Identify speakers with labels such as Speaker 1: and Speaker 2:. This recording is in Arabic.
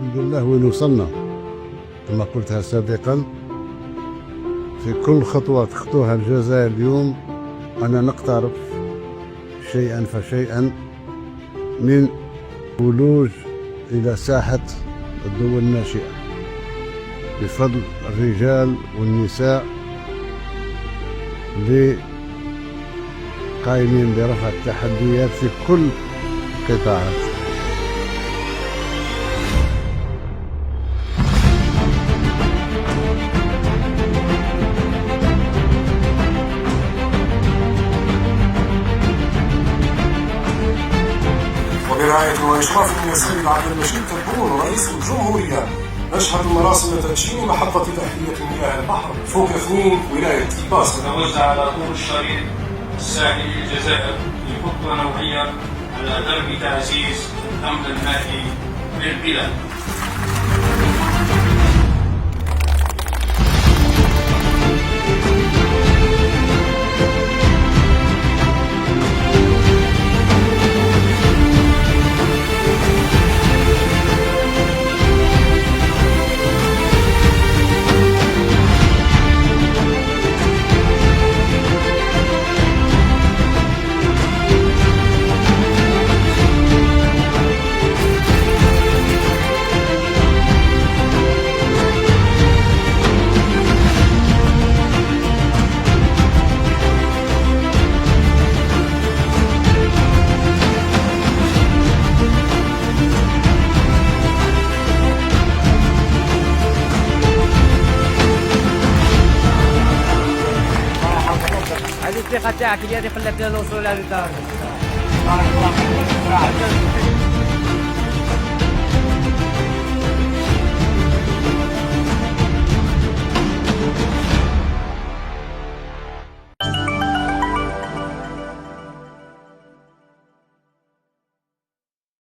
Speaker 1: الحمد لله وين وصلنا. كما قلتها سابقا، في كل خطوة تخطوها الجزائر اليوم أنا نقترب شيئا فشيئا من ولوج إلى ساحة الدول الناشئة بفضل الرجال والنساء اللي قائمين برفع التحديات في كل القطاعات.
Speaker 2: وبرعاية وإشراف من السيد عبد المجيد تبون رئيس الجمهورية، نشهد مراسم تدشين محطة تحلية مياه البحر فوق اثنين ولاية باص.
Speaker 3: توزع على طول الشريط الساحلي الجزائر في خطوة نوعية على درب تعزيز الأمن المائي للبلاد.
Speaker 4: هذه الثقة تاعك هي اللي خلتنا نوصلوا لهذه الدرجة. بارك الله فيك.